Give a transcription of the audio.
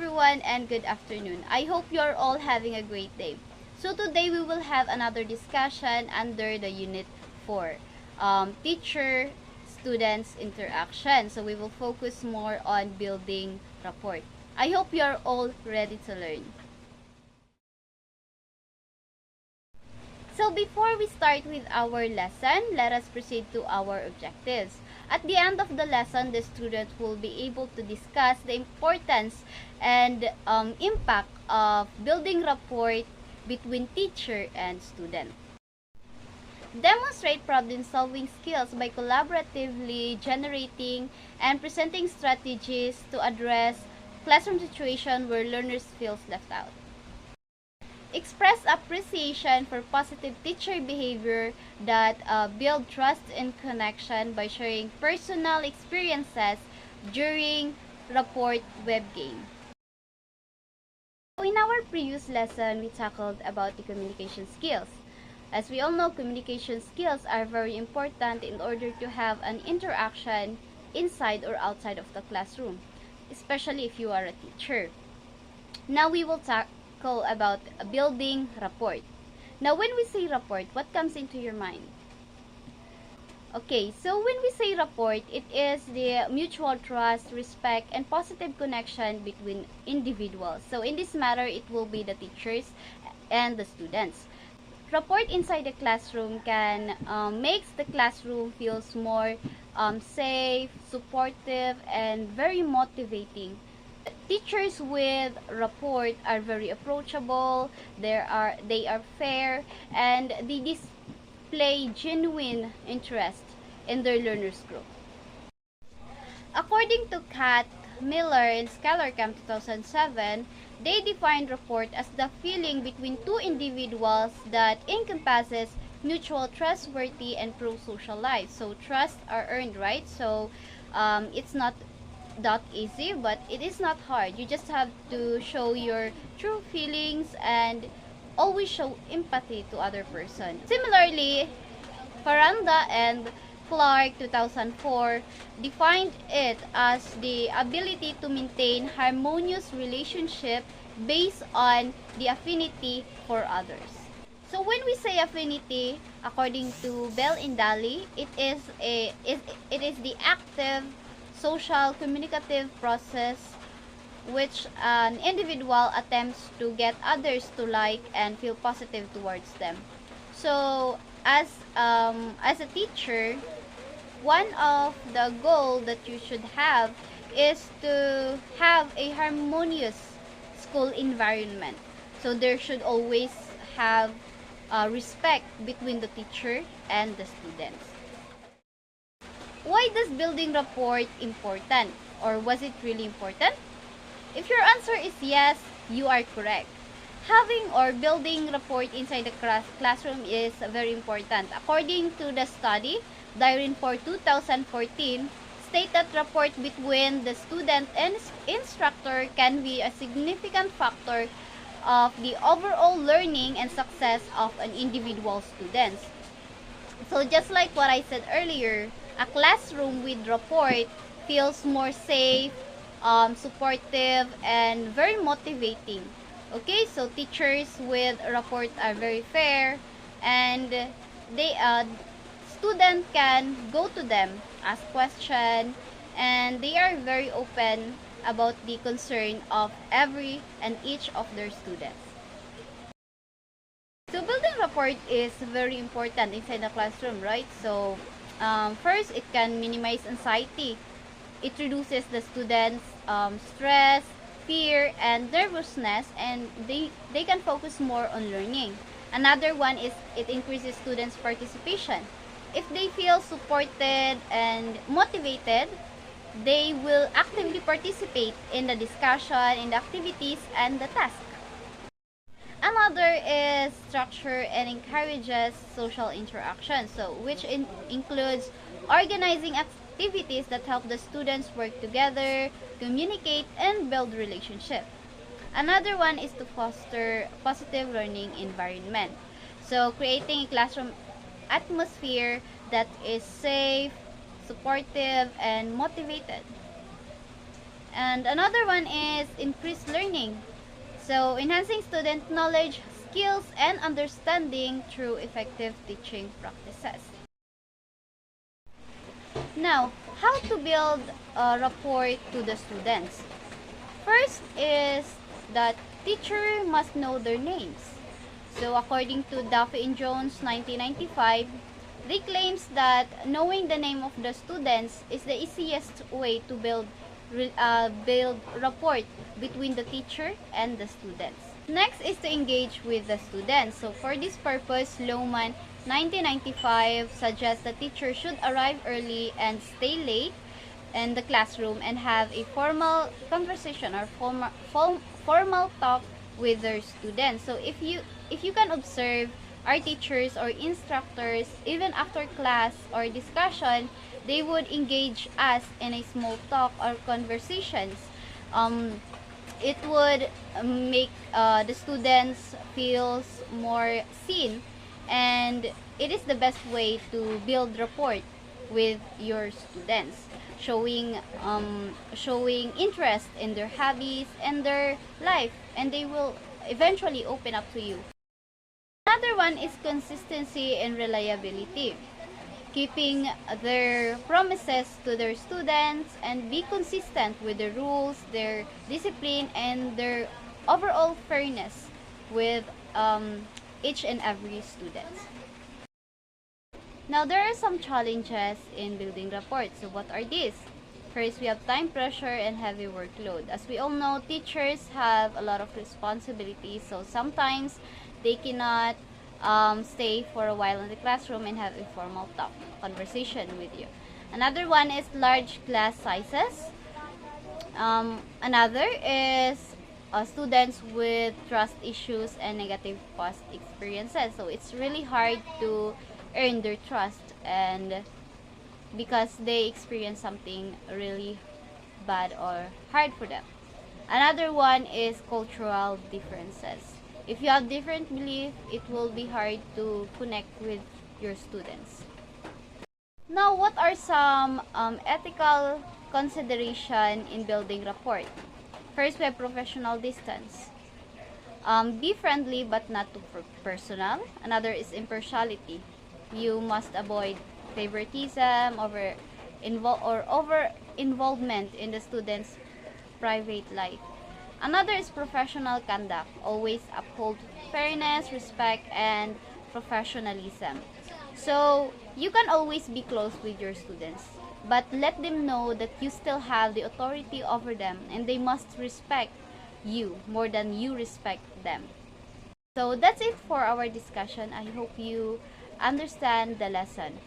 everyone and good afternoon. I hope you're all having a great day. So today we will have another discussion under the Unit 4, Teacher-Students Interaction. So we will focus more on building rapport. I hope you're all ready to learn. So before we start with our lesson, let us proceed to our objectives. At the end of the lesson, the student will be able to discuss the importance and impact of building rapport between teacher and student. Demonstrate problem-solving skills by collaboratively generating and presenting strategies to address classroom situation where learners feel left out. Express appreciation for positive teacher behavior that build trust and connection by sharing personal experiences during Rapport web game. So in our previous lesson, we tackled about the communication skills. As we all know, communication skills are very important in order to have an interaction inside or outside of the classroom, especially if you are a teacher. Now we will tackle about building rapport. Now when we say rapport, what comes into your mind? Okay, so when we say rapport, it is the mutual trust, respect, and positive connection between individuals. So in this matter, it will be the teachers and the students. Rapport inside the classroom can makes the classroom feels more safe, supportive, and very motivating. Teachers with rapport are very approachable, they are fair, and they display genuine interest in their learners group. According to Kat Miller in Scholar Camp 2007, they defined rapport as the feeling between two individuals that encompasses mutual trustworthy and pro-social life. So trust are earned, right? So it's not that easy, but it is not hard. You just have to show your true feelings and always show empathy to other person. Similarly, Faranda and Clark 2004 defined it as the ability to maintain harmonious relationship based on the affinity for others. So when we say affinity, according to Bell and Daly, it is the active social communicative process which an individual attempts to get others to like and feel positive towards them. So as a teacher, one of the goal that you should have is to have a harmonious school environment. So there should always have respect between the teacher and the students. Why does building rapport important? Or was it really important? If your answer is yes, you are correct. Having or building rapport inside the classroom is very important. According to the study, Diary for 2014, state that rapport between the student and instructor can be a significant factor of the overall learning and success of an individual student. So just like what I said earlier, a classroom with rapport feels more safe, supportive, and very motivating. Okay, so teachers with rapport are very fair, and they student can go to them, ask question, and they are very open about the concern of every and each of their students. So building rapport is very important inside the classroom, right? So first, it can minimize anxiety. It reduces the students' stress, fear, and nervousness, and they can focus more on learning. Another one is it increases students' participation. If they feel supported and motivated, they will actively participate in the discussion, in the activities, and the task. Another is structure and encourages social interaction, so which includes organizing activities that help the students work together, communicate, and build relationship. Another one is to foster positive learning environment. So creating a classroom atmosphere that is safe, supportive, and motivated. And another one is increased learning. So, enhancing student knowledge, skills, and understanding through effective teaching practices. Now, how to build a rapport to the students? First is that teacher must know their names. So, according to Duffy and Jones 1995, they claims that knowing the name of the students is the easiest way to build rapport between the teacher and the students. Next is to engage with the students. So for this purpose, Lohman 1995 suggests the teacher should arrive early and stay late in the classroom and have a formal conversation or formal talk with their students. So if you can observe our teachers or instructors, even after class or discussion, they would engage us in a small talk or conversations. It would make the students feels more seen, and it is the best way to build rapport with your students, showing interest in their hobbies and their life, and they will eventually open up to you. Another one is consistency and reliability. Keeping their promises to their students and be consistent with the rules, their discipline, and their overall fairness with each and every student. Now, there are some challenges in building rapport. So, what are these? First, we have time pressure and heavy workload. As we all know, teachers have a lot of responsibilities. So, sometimes they cannot stay for a while in the classroom and have a formal talk, conversation with you. Another one is large class sizes. Another is students with trust issues and negative past experiences. So it's really hard to earn their trust, and because they experience something really bad or hard for them. Another one is cultural differences. If you have different belief, it will be hard to connect with your students. Now, what are some ethical consideration in building rapport? First, we have professional distance. Be friendly but not too personal. Another is impartiality. You must avoid favoritism over involvement in the student's private life. Another is professional conduct. Always uphold fairness, respect, and professionalism. So, you can always be close with your students, but let them know that you still have the authority over them and they must respect you more than you respect them. So, that's it for our discussion. I hope you understand the lesson.